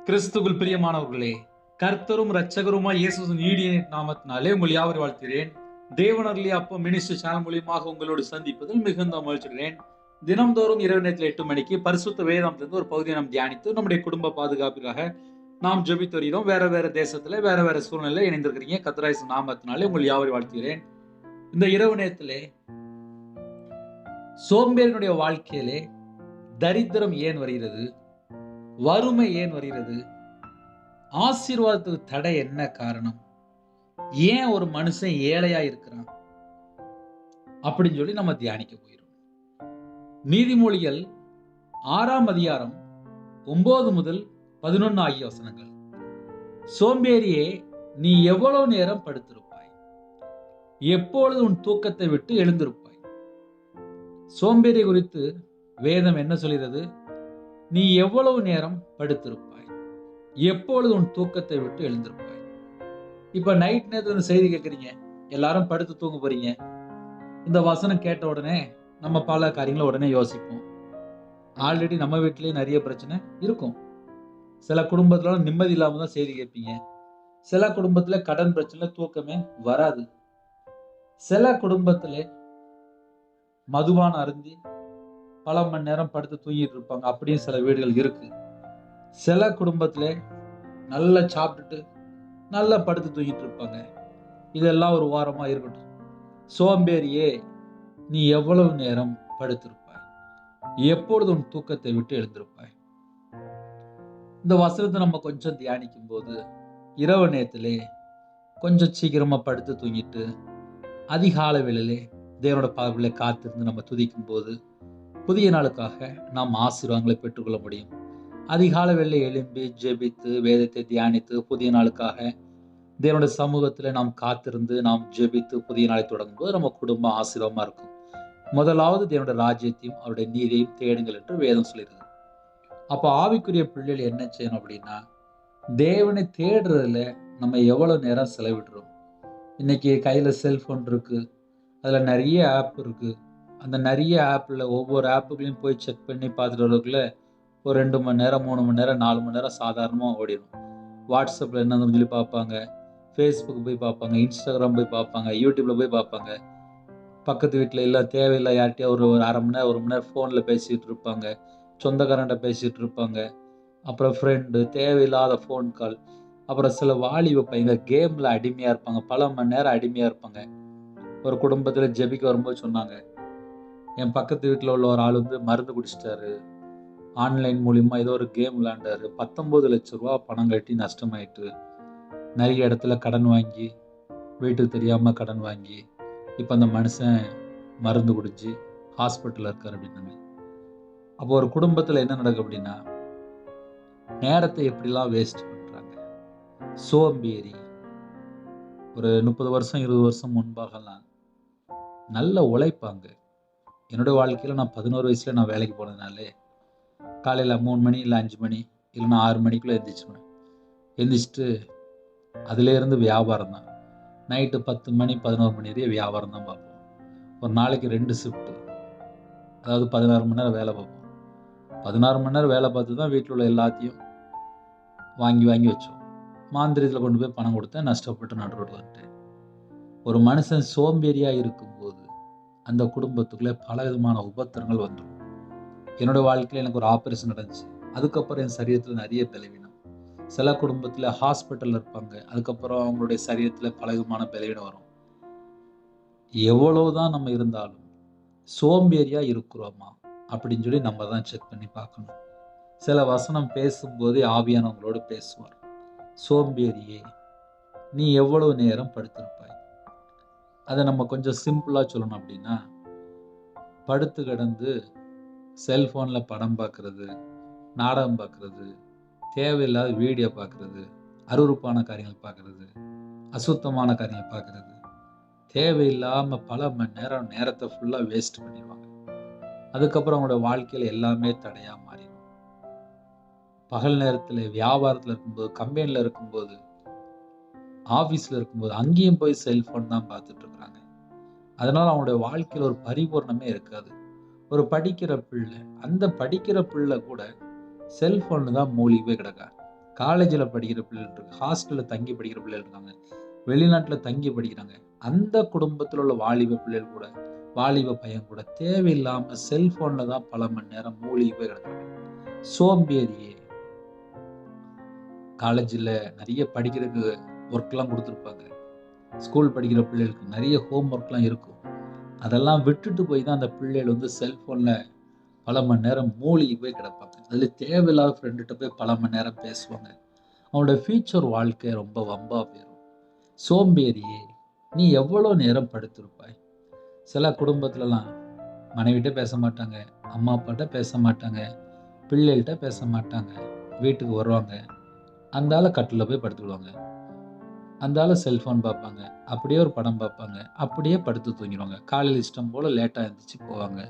கிறிஸ்துவில் பிரியமானவர்களே, கர்த்தரும் இரட்சகருமாய் இயேசுவின் ஈடிய நாமத்தினாலே உங்கள் யாவரையும் வாழ்த்துகிறேன். தேவனருளிய அப்பம் மினிஸ்ட்ரி சேனல் மூலியமாக உங்களோடு சந்திப்பதில் மிகுந்த மகிழ்ச்சிகிறேன். தினம்தோறும் இரவு நேரத்தில் 8 மணிக்கு பரிசுத்த வேதாந்தத்திலிருந்து ஒரு பகுதியை நாம் தியானித்து நம்முடைய குடும்ப பாதுகாப்பிற்காக நாம் ஜெபித்து வருகிறோம். வேற தேசத்துல வேற சூழ்நிலை இணைந்திருக்கிறீங்க. கர்த்தராகிய இயேசு நாமத்தினாலே உங்கள் யாவரையும் வாழ்த்துகிறேன். இந்த இரவு நேரத்திலே சோம்பேறினுடைய வாழ்க்கையிலே தரித்திரம் ஏன் வருகிறது, வறுமை ஏன் வருகிறது, ஆசீர்வாதத்துக்கு தடை என்ன காரணம், ஏன் ஒரு மனுஷன் ஏழையா இருக்கிறான் அப்படின்னு சொல்லி நம்ம தியானிக்க போகிறோம். நீதிமொழிகள் 6ஆம் அதிகாரம் 9 முதல் 11 ஆகிய வசனங்கள். சோம்பேறியே, நீ எவ்வளவு நேரம் படுத்திருப்பாய், எப்பொழுது உன் தூக்கத்தை விட்டு எழுந்திருப்பாய். சோம்பேறி குறித்து வேதம் என்ன சொல்கிறது? நீ எவ்வளவு நேரம் படுத்திருப்பாய், எப்பொழுது உன் தூக்கத்தை விட்டு எழுந்திருப்பாய். இப்ப நைட் நேரத்துல செய்தி கேட்குறீங்க, எல்லாரும் படுத்து தூங்க போறீங்க. இந்த வசனம் கேட்ட உடனே நம்ம பல காரியங்களை உடனே யோசிப்போம். ஆல்ரெடி நம்ம வீட்டிலேயே நிறைய பிரச்சனை இருக்கும். சில குடும்பத்துல நிம்மதி இல்லாம தான் செய்தி கேட்பீங்க. சில குடும்பத்துல கடன் பிரச்சனை, தூக்கமே வராது. சில குடும்பத்துல மதுபானம் அருந்தி பல மணி நேரம் படுத்து தூங்கிட்டு இருப்பாங்க. அப்படியும் சில வீடுகள் இருக்கு. சில குடும்பத்துல நல்லா சாப்பிட்டுட்டு நல்லா படுத்து தூங்கிட்டு இருப்பாங்க. இதெல்லாம் ஒரு வாரமா இருக்கட்டும். சோம்பேறியே, நீ எவ்வளவு நேரம் படுத்திருப்பாய், எப்பொழுது உன் தூக்கத்தை விட்டு எழுந்திருப்பாய். இந்த வசனத்தை நம்ம கொஞ்சம் தியானிக்கும் போது இரவு நேரத்திலே கொஞ்சம் சீக்கிரமா படுத்து தூங்கிட்டு அதிகாலை வேளையிலே தேவனோட பார்வையில காத்திருந்து நம்ம துதிக்கும் போது புதிய நாளுக்காக நாம் ஆசீர்வாதங்களை பெற்றுக்கொள்ள முடியும். அதிகாலை வேளையில எழும்பி ஜெபித்து வேதத்தை தியானித்து புதிய நாளுக்காக தேவனுடைய சமூகத்துல நாம் காத்திருந்து நாம் ஜெபித்து புதிய நாளை தொடங்கும் போது நம்ம குடும்பம் ஆசீர்வாதமா இருக்கும். முதலாவது தேவனுடைய ராஜ்யத்தையும் அவருடைய நீதியையும் தேடுங்கள் என்று வேதம் சொல்லிடுது. அப்ப ஆவிக்குரிய பிள்ளைகள் என்ன செய்யணும் அப்படின்னா, தேவனை தேடுறதுல நம்ம எவ்வளவு நேரம் செலவிடுறோம். இன்னைக்கு கையில செல்போன் இருக்கு, அதுல நிறைய ஆப் இருக்கு. அந்த நிறைய ஆப்ல ஒவ்வொரு ஆப்புகளையும் போய் செக் பண்ணி பார்த்துட்டு வரதுக்குள்ள ஒரு 2 மணி நேரம் 3 மணி நேரம் 4 மணி நேரம் சாதாரணமாக ஓடிடும். வாட்ஸ்அப்ல என்னன்னு சொல்லி பார்ப்பாங்க, ஃபேஸ்புக் போய் பார்ப்பாங்க, இன்ஸ்டாகிராம் போய் பார்ப்பாங்க, யூடியூப்ல போய் பார்ப்பாங்க. பக்கத்து வீட்டில் இல்லை தேவையில்லை யார்கிட்டயா ஒரு 1/2 மணி நேரம் 1 மணி நேரம் ஃபோனில் பேசிகிட்டு இருப்பாங்க, சொந்தக்காரன்ட்ட பேசிகிட்டு இருப்பாங்க. அப்புறம் ஃப்ரெண்டு, தேவையில்லாத ஃபோன் கால். அப்புறம் சில வாலிப பையங்க கேமில் அடிமையாக இருப்பாங்க, பல மணி நேரம் அடிமையாக இருப்பாங்க. ஒரு குடும்பத்தில் ஜெபிக்க வரும்போது சொன்னாங்க, என் பக்கத்து வீட்டில் உள்ள ஒரு ஆள் மருந்து குடிச்சிட்டாரு, ஆன்லைன் மூலிமா ஏதோ ஒரு கேம் விளையாண்டாரு, 19 லட்சம் ரூபா பணம் கட்டி நஷ்டமாயிட்டு, நிறைய இடத்துல கடன் வாங்கி, வீட்டுக்கு தெரியாமல் கடன் வாங்கி, இப்போ அந்த மனுஷன் மருந்து குடிச்சு ஹாஸ்பிட்டலில் இருக்கார் அப்படின்னாங்க. அப்போ ஒரு குடும்பத்தில் என்ன நடக்கும் அப்படின்னா, நேரத்தை எப்படிலாம் வேஸ்ட் பண்ணுறாங்க. சோம்பேறி. ஒரு 30 வருஷம் 20 வருஷம் முன்பாகலாம் நல்ல உழைப்பாங்க. என்னோட வாழ்க்கையில் நான் 11 வயசுல நான் வேலைக்கு போனதுனாலே காலையில் 3 மணி இல்லை 5 மணி இல்லைன்னா 6 மணிக்குள்ளே எழுந்திரிச்சிடுவேன். எழுந்திரிச்சிட்டு அதுலேருந்து வியாபாரம் தான். நைட்டு 10 மணி 11 மணி வரையும் வியாபாரம் தான் பார்ப்போம். ஒரு நாளைக்கு 2 ஷிஃப்ட்டு, அதாவது 16 மணி நேரம் வேலை பார்ப்போம். 16 மணி நேரம் வேலை பார்த்து தான் வீட்டில் உள்ள எல்லாத்தையும் வாங்கி வச்சோம். மாந்திரத்தில் கொண்டு போய் பணம் கொடுத்தேன், நஷ்டப்பட்டு நடுரோட்டில் வந்துட்டேன். ஒரு மனுஷன் சோம்பேறியாக இருக்கும்போது அந்த குடும்பத்துக்குள்ளே பல விதமான உபத்திரங்கள் வந்துடும். என்னோட வாழ்க்கையில் எனக்கு ஒரு ஆப்ரேஷன் நடந்துச்சு. அதுக்கப்புறம் என் சரீரத்தில் நிறைய பலவீனம். சில குடும்பத்தில் ஹாஸ்பிட்டலில் இருப்பாங்க, அதுக்கப்புறம் அவங்களுடைய சரீரத்தில் பல விதமான பலவீனம் வரும். எவ்வளவுதான் நம்ம இருந்தாலும் சோம்பேறியாக இருக்கிறோமா அப்படின்னு சொல்லி நம்ம தான் செக் பண்ணி பார்க்கணும். சில வசனம் பேசும்போதே ஆவியானவங்களோடு பேசுவார். சோம்பேறியே, நீ எவ்வளவு நேரம் படுத்திருப்பாய். அதை நம்ம கொஞ்சம் சிம்பிளாக சொல்லணும் அப்படின்னா, படுத்து கிடந்து செல்ஃபோனில் படம் பார்க்குறது, நாடகம் பார்க்குறது, தேவையில்லாத வீடியோ பார்க்குறது, அருவருப்பான காரியங்கள் பார்க்குறது, அசுத்தமான காரியங்கள் பார்க்குறது, தேவையில்லாமல் பல மணி நேரத்தை ஃபுல்லாக வேஸ்ட் பண்ணிடுவாங்க. அதுக்கப்புறம் அவங்களோட வாழ்க்கையில் எல்லாமே தடையாக மாறிடும். பகல் நேரத்தில் வியாபாரத்தில் இருக்கும்போது, கம்பெனியில் இருக்கும்போது, ஆஃபீஸில் இருக்கும்போது அங்கேயும் போய் செல்ஃபோன் தான் பார்த்துட்டு இருக்கிறாங்க. அதனால் அவங்களுடைய வாழ்க்கையில் ஒரு பரிபூர்ணமே இருக்காது. ஒரு படிக்கிற பிள்ளை, அந்த படிக்கிற பிள்ளை கூட செல்போன்ல தான் மூழ்கி போய் கிடக்கா. காலேஜில் படிக்கிற பிள்ளைகள் இருக்கு, ஹாஸ்டலில் தங்கி படிக்கிற பிள்ளைகள் இருக்காங்க, வெளிநாட்டில் தங்கி படிக்கிறாங்க. அந்த குடும்பத்தில் உள்ள வாலிப பிள்ளைகள் கூட, வாலிப பையன் கூட தேவையில்லாமல் செல்ஃபோனில் தான் பல மணி நேரம் மூழ்கி போய் கிடக்குறாங்க. சோம்பேறியே, காலேஜில் நிறைய படிக்கிறதுக்கு ஒர்க்லாம் கொடுத்துருப்பாங்க, ஸ்கூல் படிக்கிற பிள்ளைகளுக்கு நிறைய ஹோம் ஒர்க்லாம் இருக்கும். அதெல்லாம் விட்டுட்டு போய் தான் அந்த பிள்ளைகள் வந்து செல்ஃபோனில் பல மணி நேரம் மூழ்கி போய் கிடப்பாங்க. அதில் தேவையில்லாத ஃப்ரெண்டுகிட்ட போய் பல மணி நேரம் பேசுவாங்க. அவனோட ஃபியூச்சர் வாழ்க்கை ரொம்ப வம்பா போயிடும். சோம்பேறியே, நீ எவ்வளோ நேரம் படுத்திருப்பாய்? சில குடும்பத்துலலாம் மனைவிட்ட பேச மாட்டாங்க, அம்மா அப்பாட்ட பேச மாட்டாங்க, பிள்ளைகள்கிட்ட பேச மாட்டாங்க. வீட்டுக்கு வருவாங்க, அந்த ஆளை கட்டில் போய் படுத்துக்கிடுவாங்க, அந்த ஆளை செல்ஃபோன் பார்ப்பாங்க, அப்படியே ஒரு படம் பார்ப்பாங்க, அப்படியே படுத்து தூங்கிடுவாங்க. காலையில் இஷ்டம் போல் லேட்டாக எழுந்திரிச்சு போவாங்க.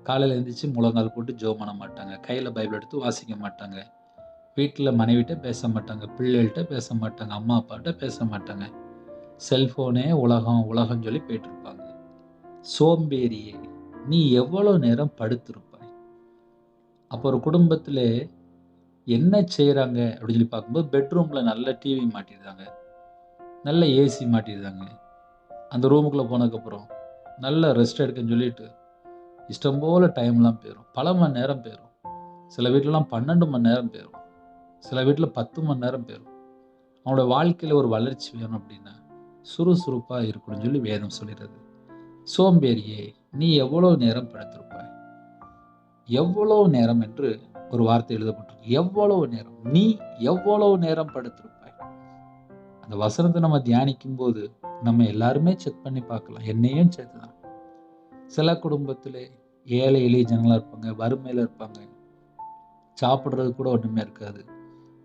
காலையில் எழுந்திரிச்சு முழங்கால் போட்டு ஜெபம் பண்ண மாட்டாங்க, கையில் பைபிள் எடுத்து வாசிக்க மாட்டாங்க, வீட்டில் மனைவிட்ட பேச மாட்டாங்க, பிள்ளைகள்கிட்ட பேச மாட்டாங்க, அம்மா அப்பாட்ட பேச மாட்டாங்க. செல்ஃபோனே உலகம் உலகம் சொல்லி போயிட்டு இருப்பாங்க. சோம்பேறியே, நீ எவ்வளோ நேரம் படுத்திருப்பாய்? அப்போ ஒரு குடும்பத்தில் என்ன செய்கிறாங்க அப்படின்னு சொல்லி பார்க்கும்போது, பெட்ரூமில் நல்ல டிவி மாட்டிடுறாங்க, நல்ல ஏசி மாட்டிடுறாங்க. அந்த ரூமுக்குள்ளே போனதுக்கப்புறம் நல்ல ரெஸ்ட் எடுக்கன்னு சொல்லிட்டு இஷ்டம் போல் டைம்லாம் போயிடும், பல மணி நேரம் போயிடும். சில வீட்டிலலாம் 12 மணி நேரம் போயிடும், சில வீட்டில் 10 மணி நேரம் போயிடும். அவனோட வாழ்க்கையில் ஒரு வளர்ச்சி வேணும் அப்படின்னா சுறுசுறுப்பாக இருக்கணும்னு சொல்லி வேதம் சொல்லிடுறது. சோம்பேறியே, நீ எவ்வளோ நேரம் படுத்திருப்பாய்? எவ்வளோ நேரம் என்று ஒரு வார்த்தை எழுதப்பட்டிருக்கு. எவ்வளவு நேரம், நீ எவ்வளவு நேரம் படுத்திருப்பாய்? அந்த வசனத்தை நம்ம தியானிக்கும் போது நம்ம எல்லாருமே செக் பண்ணி பார்க்கலாம், என்னையும் சேர்த்துதான். சில குடும்பத்தில் ஏழை எளிய ஜனங்களாக இருப்பாங்க, வறுமையில் இருப்பாங்க, சாப்பிட்றது கூட ஒன்றுமே இருக்காது,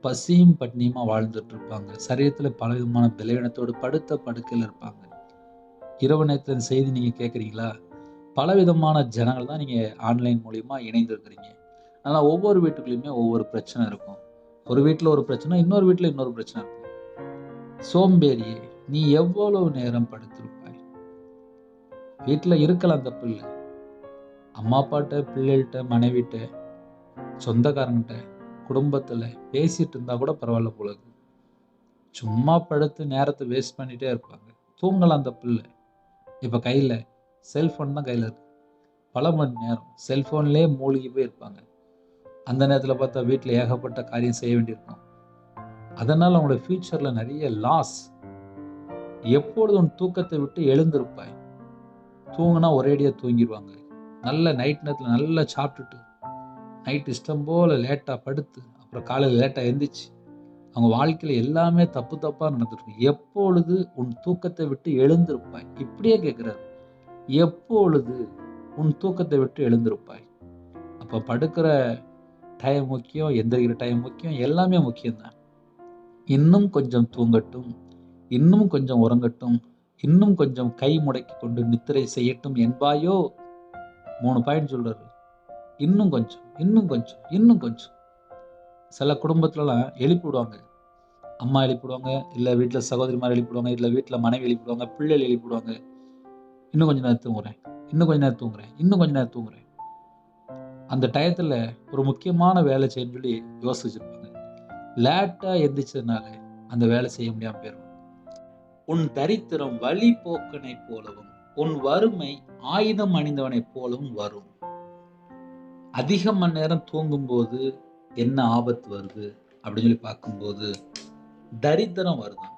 பசியும் பட்னியுமா வாழ்ந்துட்டு இருப்பாங்க, சரீரத்தில் பல விதமான பலவீனத்தோடு படுத்த படுக்கையில் இருப்பாங்க. இரவு நேரத்தின் செய்தி நீங்கள் கேட்குறீங்களா? பலவிதமான ஜனங்கள் தான் நீங்கள் ஆன்லைன் மூலிமா இணைந்திருக்கிறீங்க. அதனால் ஒவ்வொரு வீட்டுக்குள்ளேயுமே ஒவ்வொரு பிரச்சனை இருக்கும். ஒரு வீட்டில் ஒரு பிரச்சனை, இன்னொரு வீட்டில் இன்னொரு பிரச்சனை இருக்கும். சோம்பேறியே, நீ எவ்வளவு நேரம் படுத்திருப்பாய்? வீட்டில் இருக்கலாம் தப்பு இல்லை, அம்மா அப்பாட்ட, பிள்ளைகிட்ட, மனைவிட்ட, சொந்தக்காரங்கிட்ட, குடும்பத்தில் பேசிட்டு இருந்தால் கூட பரவாயில்ல போல இருக்கு. சும்மா படுத்து நேரத்தை வேஸ்ட் பண்ணிகிட்டே இருப்பாங்க. தூங்கலாம் தப்பு இல்லை, இப்போ கையில் செல்ஃபோன் தான் கையில் இருக்கு, பல மணி நேரம் செல்ஃபோன்லேயே மூழ்கி போய் இருப்பாங்க. அந்த நேரத்தில் பார்த்தா வீட்டில் ஏகப்பட்ட காரியம் செய்ய வேண்டியிருக்கும். அதனால் அவங்களோட ஃபியூச்சரில் நிறைய லாஸ். எப்பொழுது உன் தூக்கத்தை விட்டு எழுந்திருப்பாய்? தூங்கினா ஒரேடியாக தூங்கிடுவாங்க. நல்ல நைட் நேரத்தில் நல்லா சாப்பிட்டுட்டு நைட் இஷ்டம் போல் லேட்டாக படுத்து அப்புறம் காலையில் லேட்டாக எழுந்திரிச்சு அவங்க வாழ்க்கையில் எல்லாமே தப்பு தப்பாக நடந்துருக்கு. எப்பொழுது உன் தூக்கத்தை விட்டு எழுந்திருப்பாய்? இப்படியே கேட்குறாரு, எப்பொழுது உன் தூக்கத்தை விட்டு எழுந்திருப்பாய்? அப்போ படுக்கிற டைம் முக்கியம், எந்திரிக்கிற டைம் முக்கியம், எல்லாமே முக்கியம்தான். இன்னும் கொஞ்சம் தூங்கட்டும், இன்னும் கொஞ்சம் உறங்கட்டும், இன்னும் கொஞ்சம் கை முடக்கி கொண்டு நித்திரை செய்யட்டும் என்பாயோ. 3 பாயிண்ட் சொல்றாரு. இன்னும் கொஞ்சம், இன்னும் கொஞ்சம், இன்னும் கொஞ்சம். சில குடும்பத்துலலாம் எழுப்பிவிடுவாங்க, அம்மா எழுப்பிவிடுவாங்க, இல்லை வீட்டில் சகோதரிமார் எழுப்பிவிடுவாங்க, இல்லை வீட்டில் மனைவி எழுப்பிவிடுவாங்க, பிள்ளைகள் எழுப்பிவிடுவாங்க. இன்னும் கொஞ்சம் நேரம் தூங்குறேன், இன்னும் கொஞ்சம் நேரம் தூங்குறேன், இன்னும் கொஞ்சம் நேரம் தூங்குறேன். அந்த டயத்தில் ஒரு முக்கியமான வேலை செய்யணும்னு சொல்லி யோசிச்சிருப்பாங்க. லேட்டாக எந்திரிச்சதுனால அந்த வேலை செய்ய முடியாமல் போயிடும். உன் தரித்திரம் வழி போக்கனை போலவும் உன் வறுமை ஆயுதம் அணிந்தவனை போலவும் வரும். அதிக மணி நேரம் தூங்கும் போது என்ன ஆபத்து வருது அப்படின்னு சொல்லி பார்க்கும்போது தரித்திரம் வருதான்,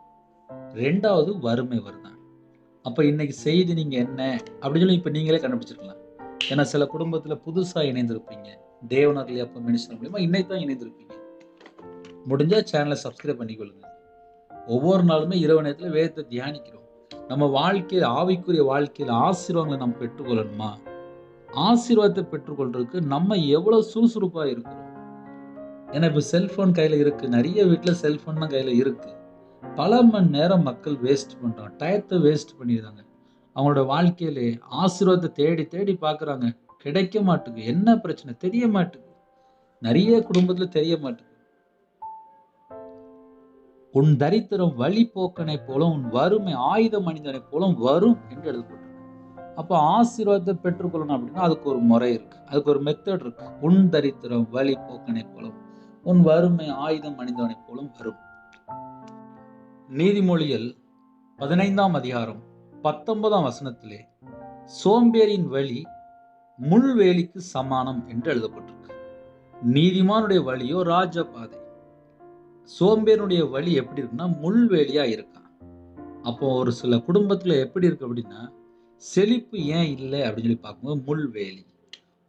2வது வறுமை வருதான். அப்ப இன்னைக்கு செய்தி நீங்க என்ன அப்படின்னு சொல்லி இப்ப நீங்களே கண்டுபிடிச்சிருக்கலாம். ஏன்னா சில குடும்பத்துல புதுசா இணைந்திருப்பீங்க, தேவனர்லி அப்ப மினிஸ்டர் மூலமா இன்னைக்கு தான் இணைந்திருப்பீங்க. முடிஞ்சா சேனலை சப்ஸ்கிரைப் பண்ணிக்கொள்ளுங்க. ஒவ்வொரு நாளுமே இரவு நேரத்துல வேதத்தை தியானிக்கிறோம். நம்ம வாழ்க்கையில், ஆவிக்குரிய வாழ்க்கையில் ஆசீர்வாதங்களை நம்ம பெற்றுக்கொள்ளணுமா? ஆசீர்வாதத்தை பெற்றுக்கொள்றதுக்கு நம்ம எவ்வளவு சுறுசுறுப்பா இருக்கிறோம். ஏன்னா இப்ப செல்போன் கையில இருக்கு, நிறைய வீட்டுல செல்போன் தான் கையில இருக்கு. பல மணி நேரம் மக்கள் வேஸ்ட் பண்றாங்க, டயத்தை வேஸ்ட் பண்ணிடுறாங்க. அவங்களோட வாழ்க்கையிலே ஆசீர்வாதத்தை தேடி தேடி பார்க்குறாங்க, கிடைக்க மாட்டுது. என்ன பிரச்சனை தெரிய மாட்டுது, நிறைய குடும்பத்துல தெரிய மாட்டுது. உன் தரித்திரம் வழி போக்கனை போலும் உன் வறுமை ஆயுதம் அணிந்தனை போலும் வரும் என்று எழுதப்பட்டிருக்கு. அப்போ ஆசீர்வாதத்தை பெற்றுக்கொள்ளணும் அப்படின்னா அதுக்கு ஒரு முறை இருக்கு, அதுக்கு ஒரு மெத்தட் இருக்கு. உன் தரித்திரம் வழி போக்கனை போலும் உன் வறுமை ஆயுதம் அணிந்தவனைப் போலும் வரும். நீதிமொழிகள் 15ஆம் அதிகாரம் 19ஆம் வசனத்திலே சோம்பேறியின் வழி முள்வேலிக்கு சமானம் என்று எழுதப்பட்டிருக்கு. நீதிமானுடைய வழியோ ராஜபாதை, சோம்பேறினுடைய வழி எப்படி இருக்குன்னா முள்வேலியா இருக்கான். அப்போ ஒரு சில குடும்பத்துல எப்படி இருக்கு அப்படின்னா, செழிப்பு ஏன் இல்லை அப்படின்னு சொல்லி பார்க்கும்போது முள்வேலி.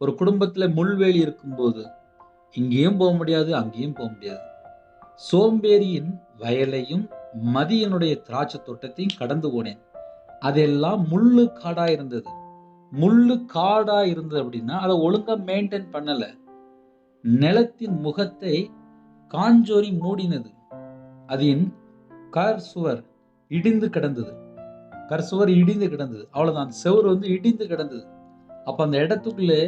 ஒரு குடும்பத்துல முள்வேலி இருக்கும்போது இங்கேயும் போக முடியாது, அங்கேயும் போக முடியாது. சோம்பேறியின் வயலையும் மதியனுடைய திராட்சை தோட்டத்தையும் கடந்து போனேன், அதெல்லாம் முள்ளு காடா இருந்தது. முள்ளு காடா இருந்தது அப்படின்னா அதை ஒழுங்கா மெயின்டைன் பண்ணல. நிலத்தின் முகத்தை காஞ்சோரி மூடினது, அதன் கற்சுவர் இடிந்து கிடந்தது. கற்சுவர் இடிந்து கிடந்தது, அவ்வளவுதான். அந்த செவர் இடிந்து கிடந்தது. அப்ப அந்த இடத்துக்குள்ளே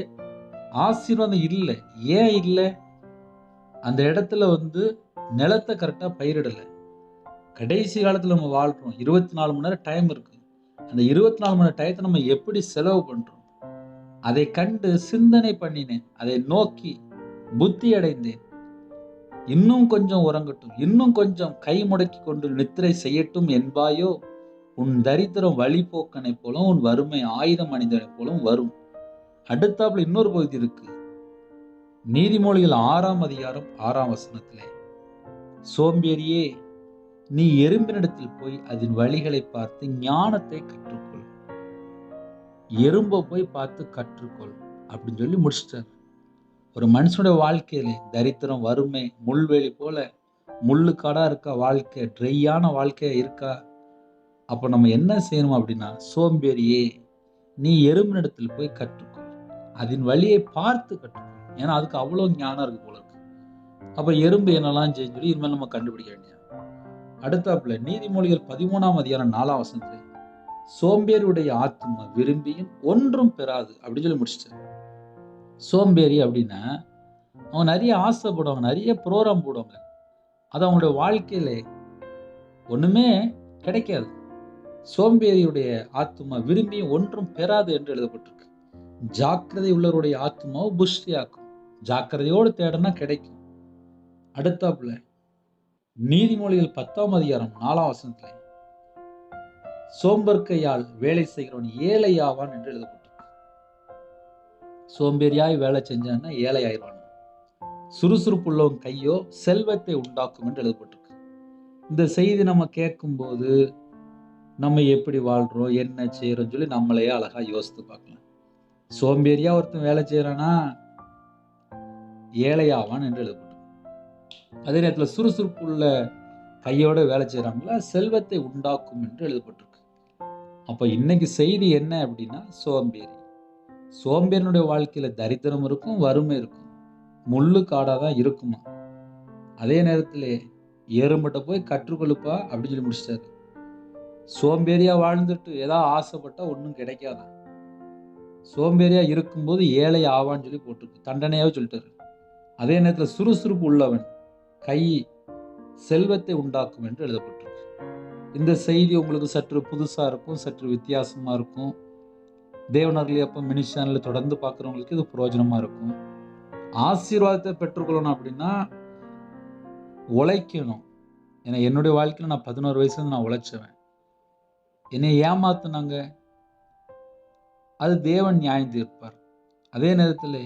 ஆசீர்வாதம் இல்லை. ஏன் இல்லை? அந்த இடத்துல நிலத்தை கரெக்டா பயிரிடல. கடைசி காலத்துல நம்ம வாழ்றோம். 24 மணி நேரம் டைம் இருக்கு. அந்த 24 மணி நேரம் டயத்தை நம்ம எப்படி செலவு பண்றோம்? அதை கண்டு சிந்தனை பண்ணினேன், அதை நோக்கி புத்தி அடைந்தேன். இன்னும் கொஞ்சம் உறங்கட்டும், இன்னும் கொஞ்சம் கை முடக்கி கொண்டு நித்திரை செய்யட்டும் என்பாயோ? உன் தரித்திரம் வழிபோக்கனை போலும், உன் வறுமை ஆயுதம் அணிந்தனை போலும் வரும். அடுத்தாப்புல இன்னொரு பகுதி இருக்கு. நீதிமொழிகள் 6ஆம் அதிகாரம் 6ஆம் வசனத்திலே, சோம்பேறியே, நீ எறும்பினிடத்தில் போய் அதன் வழிகளை பார்த்து ஞானத்தை கற்றுக்கொள். எறும்பை போய் பார்த்து கற்றுக்கொள் அப்படின்னு சொல்லி முடிச்சிட்டார். ஒரு மனுஷனுடைய வாழ்க்கையில தரித்திரம், வறுமை, முள்வேலி போல முள்ளுக்காடா இருக்கா வாழ்க்கை, ட்ரையான வாழ்க்கையா இருக்கா? அப்ப நம்ம என்ன செய்யணும் அப்படின்னா, சோம்பேறியே, நீ எறும்பினிடத்தில் போய் கற்றுக்கொள், அதன் வழியை பார்த்து கற்றுக்கொள். ஏன்னா அதுக்கு அவ்வளவு ஞானம் இருக்கு போல இருக்கு. அப்ப எறும்பு என்னெல்லாம் செய்ய சொல்லி இனிமேல் நம்ம கண்டுபிடிக்க வேண்டிய. அடுத்தாப்புல நீதிமொழிகள் 13ஆம் அதிகாரம் 4ஆம் வசனத்துல, சோம்பேறியுடைய ஆத்துமா விரும்பியும் ஒன்றும் பெறாது அப்படின்னு சொல்லி முடிச்சிட்டாரு. சோம்பேறி அப்படின்னா அவங்க நிறைய ஆசைப்படுவாங்க, நிறைய ப்ரோக்ராம் போடுவாங்க, அது அவங்களுடைய வாழ்க்கையில ஒண்ணுமே கிடைக்காது. சோம்பேறியுடைய ஆத்துமா விரும்பியும் ஒன்றும் பெறாது என்று எழுதப்பட்டிருக்கு. ஜாக்கிரதை உள்ளவருடைய ஆத்துமாவை புஷ்டியாக்கும். ஜாக்கிரதையோடு தேடனா கிடைக்கும். அடுத்தாப்புல நீதிமொழிகள் 10ஆம் அதிகாரம் 4ஆம் வசனத்துல, சோம்பற்கையால் வேலை செய்கிறவன் ஏழை ஆவான் என்று எழுதப்பட்டிருக்கு. சோம்பேறியாய் வேலை செஞ்சான்னா ஏழை ஆயிடுவான். சுறுசுறுப்பு உள்ளவன் கையோ செல்வத்தை உண்டாக்கும் என்று எழுதப்பட்டிருக்கு. இந்த செய்தி நம்ம கேட்கும் போது நம்ம எப்படி வாழ்றோம், என்ன செய்யறோம் சொல்லி நம்மளையே அழகா யோசித்து பார்க்கலாம். சோம்பேறியா ஒருத்தன் வேலை செய்யறானா ஏழையாவான் என்று எழுதப்பட்டிருக்கு. அதே நேரத்துல சுறுசுறுப்பு உள்ள கையோட வேலை செய்யறாங்களா செல்வத்தை உண்டாக்கும் என்று எழுதப்பட்டிருக்கு. அப்ப இன்னைக்கு செய்தி என்ன அப்படின்னா, சோம்பேறி. சோம்பேறினுடைய வாழ்க்கையில தரித்திரம் இருக்கும், வறுமை இருக்கும், முள்ளு காடாதான் இருக்குமா. அதே நேரத்துல எறும்பிட்ட போய் கற்றுக்கொள்ளுப்பா அப்படின்னு சொல்லி முடிச்சிட்டாரு. சோம்பேறியா வாழ்ந்துட்டு ஏதாவது ஆசைப்பட்டா ஒன்றும் கிடைக்காதான். சோம்பேறியா இருக்கும்போது ஏழை ஆவான்னு சொல்லி போட்டிருக்கு, தண்டனையாவே சொல்லிட்டாரு. அதே நேரத்துல சுறுசுறுப்பு உள்ளவன் கை செல்வத்தை உண்டாக்கும் என்று எழுதப்பட்டிருக்கு. இந்த செய்தி உங்களுக்கு சற்று புதுசா இருக்கும், சற்று வித்தியாசமா இருக்கும். தேவனர்லி அப்ப மினி சேனல்ல தொடர்ந்து பார்க்குறவங்களுக்கு இது பிரயோஜனமா இருக்கும். ஆசீர்வாதத்தை பெற்றுக்கொள்ளணும் அப்படின்னா உழைக்கணும். ஏன்னா என்னுடைய வாழ்க்கையில நான் 11 வயசுல நான் உழைச்சவன். என்னை ஏமாத்துனாங்க, அது தேவன் நியாயம் தீர்ப்பார். அதே நேரத்தில்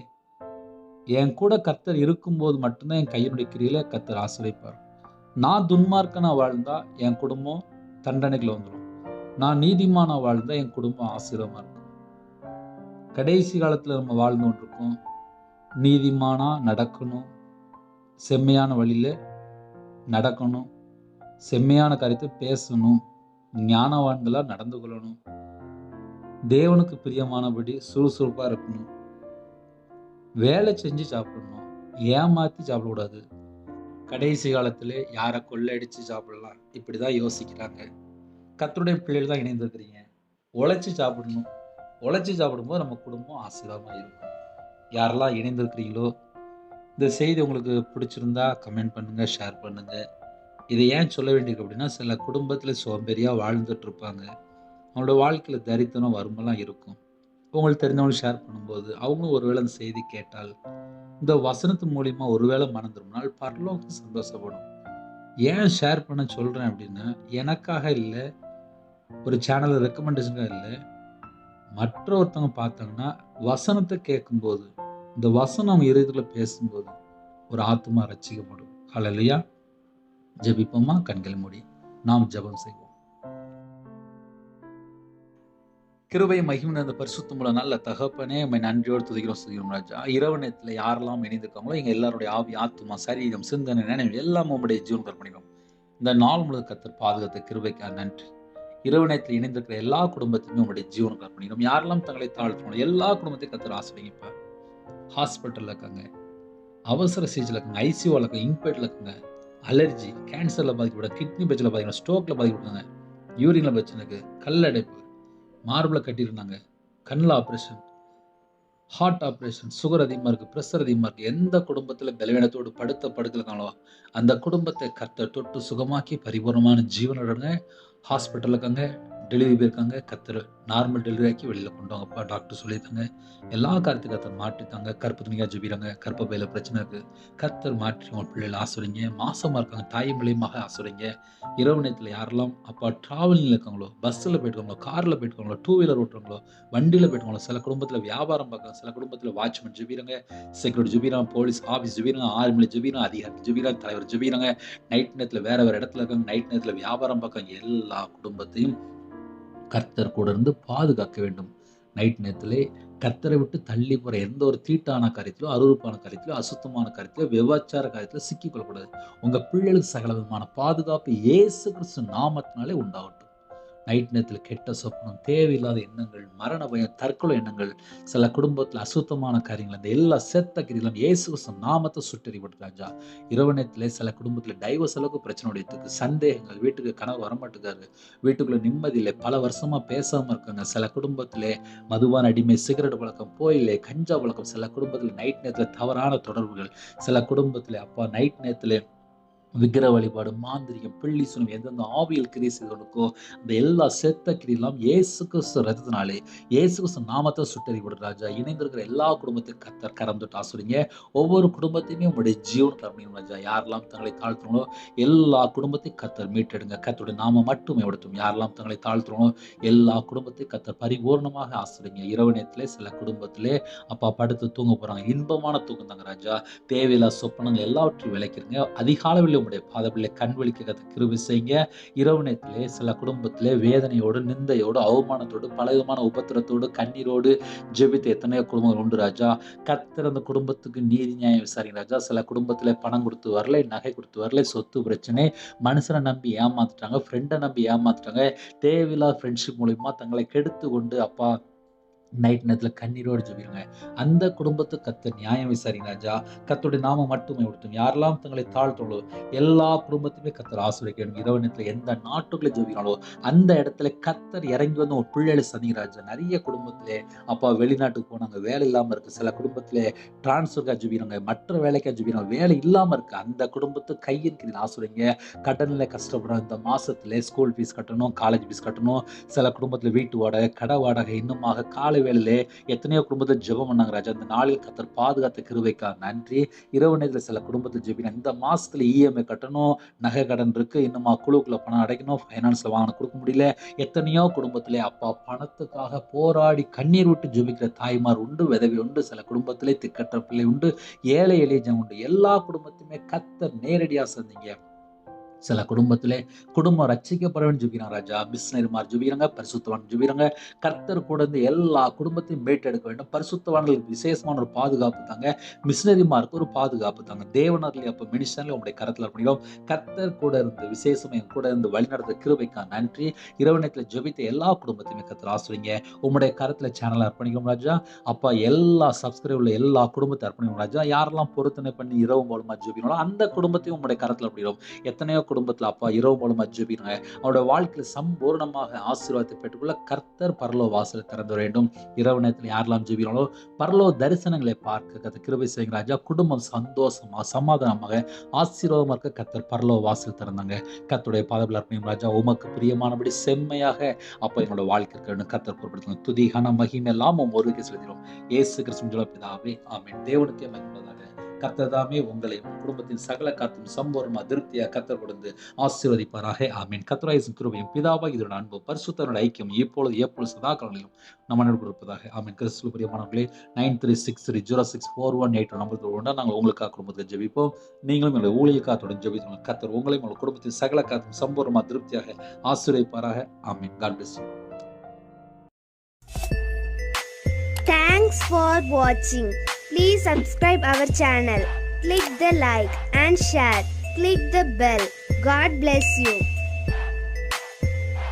என் கூட கர்த்தர் இருக்கும்போது மட்டும்தான் என் கையினுடைய கிரியில கர்த்தர் ஆசீர்வதிப்பார். நான் துன்மார்க்கனா வாழ்ந்தா என் குடும்பம் தண்டனைகள் வந்துடும். நான் நீதிமானா வாழ்ந்தா என் குடும்பம் ஆசீர்வாதமா இருக்கும். கடைசி காலத்துல நம்ம வாழ்ந்து கொண்டிருக்கோம். நீதிமானா நடக்கணும், செம்மையான வழியில நடக்கணும், செம்மையான காரியத்தை பேசணும், ஞானவான்களா நடந்து கொள்ளணும், தேவனுக்கு பிரியமானபடி சுறுசுறுப்பா இருக்கணும், வேலை செஞ்சு சாப்பிடணும், ஏமாத்தி சாப்பிடக்கூடாது. கடைசி காலத்துல யாரை கொள்ளையடிச்சு சாப்பிடலாம் இப்படிதான் யோசிக்கிறாங்க. கர்த்தருடைய பிள்ளைகள் தான் இணைந்திருக்கிறீங்க, உழைச்சி சாப்பிடணும். உழைச்சி சாப்பிடும்போது நம்ம குடும்பம் ஆசீர்வாதமா இருக்கும். யாரெல்லாம் இணைந்திருக்கிறீங்களோ, இந்த செய்தி உங்களுக்கு பிடிச்சிருந்தா கமெண்ட் பண்ணுங்க, ஷேர் பண்ணுங்க. இதை ஏன் சொல்ல வேண்டியிருக்கு அப்படின்னா, சில குடும்பத்துல சோம்பேறியா வாழ்ந்துட்டு இருப்பாங்க, அவங்களோட வாழ்க்கையில தரித்திரம் வறுமைலாம் இருக்கும். உங்களுக்கு தெரிஞ்சவங்க ஷேர் பண்ணும்போது அவங்களும் ஒருவேளை அந்த செய்தி கேட்டால் இந்த வசனத்து மூலியமா ஒருவேளை மனம் திரும்பினால் பரலோகம் சந்தோஷப்படும். ஏன் ஷேர் பண்ண சொல்றேன் அப்படின்னா, எனக்காக இல்லை, ஒரு சேனல் ரெக்கமெண்டேஷனுக்காக இல்லை, மற்ற ஒருத்தவங்க பார்த்தாங்கன்னா வசனத்தை கேட்கும்போது, இந்த வசனம் அவங்க இருதயத்துல பேசும்போது ஒரு ஆத்துமா ரட்சிக்கப்படும். ஹல்லேலூயா. ஜெபிப்போமா? கண்களை மூடி நாம் ஜெபம் செய்வோம். கிருபை மகிமை நிறைந்த பரிசுத்தமுள்ள நல்ல தகப்பனே, உம்மை நன்றியோடு துதிக்கிறோம் ஸ்துதிக்கிறோம் ராஜா. இரவு நேரத்தில் யாரெல்லாம் இணைந்திருக்காங்களோ எங்க எல்லாருடைய ஆவி, ஆத்துமா, சரீரம், சிந்தனை, நினைவு எல்லாம் உம்முடைய ஜீவன் கற்பணிக்கும். இந்த நாள் முழுவதும் கர்த்தர் பாதுகாத்த கிருபைக்காக நன்றி. இரவு நேரத்தில் இணைந்திருக்கிற எல்லா குடும்பத்தையுமே உங்களுடைய ஜீவன் கற்பணிக்கும். யாரெல்லாம் தங்களை தாழ்த்தணும் எல்லா குடும்பத்தையும் கர்த்தர் ஆசீர்வதிங்க. ஹாஸ்பிட்டல்ல இருக்காங்க, அவசர சிகிச்சையில் இருக்காங்க, ஐசியூவில் இருக்காங்க, இன்பேட்டில் இருக்காங்க, அலர்ஜி, கேன்சரில் பாதிக்கப்பட, கிட்னி பிரச்சனை பாதிக்கப்பட, ஸ்ட்ரோக்கில் பாதிக்கப்பட்டாங்க, யூரின்ல பிரச்சனை இருக்கு, கல்லடைப்பு, மார்பில் கட்டியிருந்தாங்க, கண்ணில் ஆப்ரேஷன், ஹார்ட் ஆப்ரேஷன், சுகர் அதிகமாக இருக்குது, ப்ரெஷர் அதிகமாக இருக்குது, எந்த குடும்பத்தில் பலவீனத்தோடு படுக்கலக்காங்களோ அந்த குடும்பத்தை கர்த்தர் தொட்டு சுகமாக்கி பரிபூர்ணமான ஜீவனுடனே ஹாஸ்பிட்டலில் இருக்காங்க, டெலிவரி போயிருக்காங்க, கர்த்தர் நார்மல் டெலிவரி ஆக்கி வெளியில் கொண்டு வாங்கப்பா டாக்டர் சொல்லியிருக்காங்க. எல்லா காரியத்தையும் கர்த்தர் மாற்றித்தாங்க. கற்ப துணியாக ஜெபிக்கிறாங்க, கற்பப்பையில் பிரச்சனை இருக்குது, கர்த்தர் மாற்றி உங்கள் பிள்ளைகளை ஆசுறீங்க. மாசமாக இருக்காங்க, தாய் மூலியமாக ஆசுறீங்க. இரவு நேரத்தில் யாரெல்லாம் அப்பா ட்ராவலிங்கில் இருக்காங்களோ, பஸ்ஸில் போயிட்டுருக்காங்களோ, காரில் போயிட்டுருக்காங்களோ, டூ வீலர் ஓட்டுறாங்களோ, வண்டியில் போயிட்டுருக்காங்களோ, சில குடும்பத்தில் வியாபாரம் பார்க்குறாங்க, சில குடும்பத்தில் வாட்ச்மேன் ஜெபிக்கிறாங்க, செக்யூரிட்டி ஜெபிக்கிறாங்க, போலீஸ் ஆஃபீஸ் ஜெபிக்கிறாங்க, ஆர்மியில் ஜெபிக்கிறாங்க, அதிகாரி ஜெபிக்கிறாங்க, தலைவர் ஜெபிக்கிறாங்க. நைட் நேரத்தில் வேற வேறு இடத்துல இருக்காங்க, நைட் நேரத்தில் வியாபாரம் பார்க்குறாங்க. எல்லா குடும்பத்தையும் கர்த்தர் கூட இருந்து பாதுகாக்க வேண்டும். நைட் நேரத்திலே கர்த்தரை விட்டு தள்ளி போற எந்த ஒரு தீட்டான காரியத்திலோ, அருவருப்பான காரியத்திலோ, அசுத்தமான காரியத்திலோ, விபச்சார காரியத்திலோ சிக்கிக் கொள்ளக்கூடாது. உங்க பிள்ளைகளுக்கு சகல விதமான பாதுகாப்பு இயேசு கிறிஸ்து நாமத்தினாலே உண்டாகட்டும். நைட் நேரத்தில் கெட்ட சொப்பனம், தேவையில்லாத எண்ணங்கள், மரண பயம், தற்கொலை எண்ணங்கள், சில குடும்பத்தில் அசுத்தமான காரியங்கள், அந்த எல்லா செத்த கிரிகளும் இயேசு கிறிஸ்து நாமத்தை சுட்டெரிப்பட்டு ராஜா. இரவு நேரத்தில் சில குடும்பத்தில் டைவர்ஸ் அளவுக்கு பிரச்சனை உடையதுக்கு சந்தேகங்கள், வீட்டுக்கு கனவு வரமாட்டுக்காரு, வீட்டுக்குள்ள நிம்மதி இல்லை, பல வருஷமா பேசாம இருக்காங்க. சில குடும்பத்திலே மதுவான அடிமை, சிகரெட் பழக்கம், போயிலே, கஞ்சா பழக்கம், சில குடும்பத்தில் நைட் நேரத்தில் தவறான தொடர்புகள், சில குடும்பத்தில் அப்பா நைட் நேரத்தில் விக்கிர வழிபாடு, மாந்திரிகம், பிள்ளி சுனம், எந்தெந்த ஆவியல் கிரியை செய்து கொடுக்கோ அந்த எல்லா செத்த கிரியெல்லாம் இயேசு கிறிஸ்து ரத்தத்தினாலே இயேசு கிறிஸ்து நாமத்தை சுட்டெரிப்படும் ராஜா. இணைந்திருக்கிற எல்லா குடும்பத்தையும் கர்த்தர் கரம் தொட்டு ஆசீர்வதிங்க. ஒவ்வொரு குடும்பத்தையுமே உங்களுடைய ஜீவன் கருணையும் ராஜா. யாரெல்லாம் தங்களை தாழ்த்துறோங்களோ எல்லா குடும்பத்தையும் கர்த்தர் மீட்டெடுங்க. கர்த்தருடைய நாம மட்டுமே எடுத்தும். யாரெல்லாம் தங்களை தாழ்த்துறோங்களோ எல்லா குடும்பத்தையும் கர்த்தர் பரிபூர்ணமாக ஆசீர்வதிங்க. இரவு நேரத்திலே சில குடும்பத்திலே அப்பா படுத்து தூங்க போறாங்க, இன்பமான தூக்கம் தாங்க ராஜா. தேவையில்லா சொப்பனங்கள் எல்லாவற்றையும் விளக்கிறீங்க. அதிகாலையில் உங்களுடைய பாதபிள்ளை கண் விழிக்க கத்த கிருபை செய்யுங்க. இரவு நேரத்திலே சில குடும்பத்திலே வேதனையோடு, நிந்தையோடு, அவமானத்தோடு, பலவிதமான உபத்திரத்தோடு, கண்ணீரோடு ஜெபித்த எத்தனையோ குடும்பங்கள் உண்டு ராஜா. கர்த்தர் அந்த குடும்பத்துக்கு நீதி நியாயம் விசாரிங்க ராஜா. சில குடும்பத்திலே பணம் கொடுத்து வரல, நகை கொடுத்து வரல, சொத்து பிரச்சனை, மனுஷனை நம்பி ஏமாத்துட்டாங்க, ஃப்ரெண்டை நம்பி ஏமாத்துட்டாங்க, தேவையில்லாத ஃப்ரெண்ட்ஷிப் மூலியமா தங்களை கெடுத்து கொண்டு அப்பா நைட் நேரத்தில் கண்ணீரோடு ஜெபிங்க. அந்த குடும்பத்துக்கு கர்த்தர் நியாயம் விசாரிங்க ராஜா. கர்த்தருடைய நாமம் மட்டுமே உடுத்தும். யாரெல்லாம் தங்களை தாழ்த்துள்ளோ எல்லா குடும்பத்தையுமே கர்த்தர் ஆசீர்வதிக்க வேண்டும். இரவு நேரத்தில் எந்த நாட்டுக்குள்ள ஜெபிக்கிறாங்களோ அந்த இடத்துல கர்த்தர் இறங்கி வந்து ஒரு பிள்ளைகளை சந்திங்க ராஜா. நிறைய குடும்பத்திலே அப்பா வெளிநாட்டுக்கு போனாங்க, வேலை இல்லாமல் இருக்கு. சில குடும்பத்திலே டிரான்ஸ்ஃபருக்காக ஜெபிக்கிறாங்க, மற்ற வேலைக்காக ஜெபிக்கிறாங்க, வேலை இல்லாமல் இருக்கு. அந்த குடும்பத்துக்கு கையின் ஆசீர்வதிங்க. கடனில் கஷ்டப்படுறோம், இந்த மாசத்துல ஸ்கூல் ஃபீஸ் கட்டணும், காலேஜ் ஃபீஸ் கட்டணும், சில குடும்பத்தில் வீட்டு வாடகை, கடை வாடகை, இன்னுமாக காலை வேளையிலே எத்தனையோ குடும்பத்தில் ஜெபம் பண்ணாங்க ராஜா. இந்த நாளில் கர்த்தர் பாதுகாத்த கிருபைக்காக நன்றி. இரவு நேரத்தில் சில குடும்பத்தில் ஜெபிக்கிறாங்க. இந்த மாசத்துல இஎம்ஐ கட்டணும், நகை கடன் இருக்கு, இன்னுமா குழுக்குள்ள பணம் அடைக்கணும், ஃபைனான்ஸ்ல வாங்கின கொடுக்க முடியல. எத்தனையோ குடும்பத்திலே அப்பா பணத்துக்காக போராடி கண்ணீர் விட்டு ஜெபிக்கிற தாய்மார் உண்டு, விதவை உண்டு, சில குடும்பத்திலே திக்கற்ற பிள்ளை உண்டு, ஏழை எளிய ஜனம் உண்டு. எல்லா குடும்பத்தையுமே கர்த்தர் நேரடியாக சந்திங்க. சில குடும்பத்திலே குடும்பம் ரட்சிக்கப்பட வேண்டும் ஜெபிக்கிறாங்க ராஜா. மிஷனரிமார் ஜெபிக்கிறாங்க, பரிசுத்தவான் ஜெபிக்கிறாங்க. கர்த்தர் கூட இருந்து எல்லா குடும்பத்தையும் மீட்டெடுக்க வேண்டும். பரிசுத்தவான்களுக்கு விசேஷமான ஒரு பாதுகாப்பு தாங்க, மிஷனரிமாருக்கு ஒரு பாதுகாப்பு தாங்க. தேவனர்ல அப்ப மினிஸ்டர்ல உங்களுடைய கரத்தில் பண்ணிடும். கர்த்தர் கூட இருந்து விசேஷமே கூட இருந்து வழிநடத்த கிருபைக்கா நன்றி. இரவு நேரத்தில் ஜெபித்த எல்லா குடும்பத்தையுமே கர்த்தர் ஆசீர்வதிங்க. உங்களுடைய கரத்தில் சேனலை அர்ப்பணிக்கும் ராஜா. அப்பா எல்லா சப்ஸ்கிரைபர்ல எல்லா குடும்பத்தை அர்ப்பணிக்கும் ராஜா. யாரெல்லாம் பொருத்தனை பண்ணி இரவு மூலமா ஜெபிக்கணும் அந்த குடும்பத்தையும் உங்களுடைய கரத்தில் பண்ணிடும். எத்தனையோ குடும்பத்துல அப்பா இரவு மூலமா ஜெபிக்கிறாங்க. அவருடைய வாழ்க்கையில சம்பூர்ணமாக ஆசீர்வாதத்தை பெற்றுக்கொள்ள கர்த்தர் பரலோக வாசலை திறந்து வேண்டும். இரவு நேரத்தில் யாரெல்லாம் ஜெபிக்கிறாங்களோ பரலோக தரிசனங்களை பார்க்க கர்த்தர் கிருபை செய்யுங்க ராஜா. குடும்பம் சந்தோஷமா சமாதானமாக ஆசீர்வாதமா இருக்க கர்த்தர் பரலோக வாசல் திறந்தாங்க. கர்த்தருடைய பாதத்தில் அர்ப்பணிக்கும் ராஜா. உமக்கு பிரியமானபடி செம்மையாக அப்பா எங்களோட வாழ்க்கை இருக்கணும் கர்த்தர் பொறுப்படுத்துங்க. துதி கன மகிமை எல்லாம் ஒருவருக்கு செலுத்திடும். இயேசு கிறிஸ்துவின் ஜெப பிதாவே ஆமென். தேவனுக்கே மகிமையாக கர்த்தர் தாமே உங்களை குடும்பத்தின் சகல காத்தும் சம்பூர்ணமா திருப்தியா கர்த்தர் கொடுத்து ஆசீர்வதிப்பாராக ஆமென். கர்த்தராகிய இயேசு கிருபையும் பிதாவாகிய தேவனுடைய அன்பும் பரிசுத்தருடைய ஐக்கியம் இப்பொழுது எப்பொழுது சதா காலங்களிலும் நம்ம அனைவருக்கும் இருப்பதாக ஆமென். கிறிஸ்துவுக்குள் பிரியமானவர்களே 9363064181 நம்பருக்கு கொண்டா நாங்கள் உங்களுக்காக குடும்பத்தில் ஜெபிப்போம். நீங்களும் எங்களை ஊழியக்காரத்துடன் ஜெபித்து கர்த்தர் உங்களையும் உங்கள் குடும்பத்தின் சகல காத்தும் சம்பூர்ணமா திருப்தியாக ஆசீர்வதிப்பாராக ஆமென். God bless you. Thanks for watching. Please subscribe our channel. Click the like and share. Click the bell. God bless you.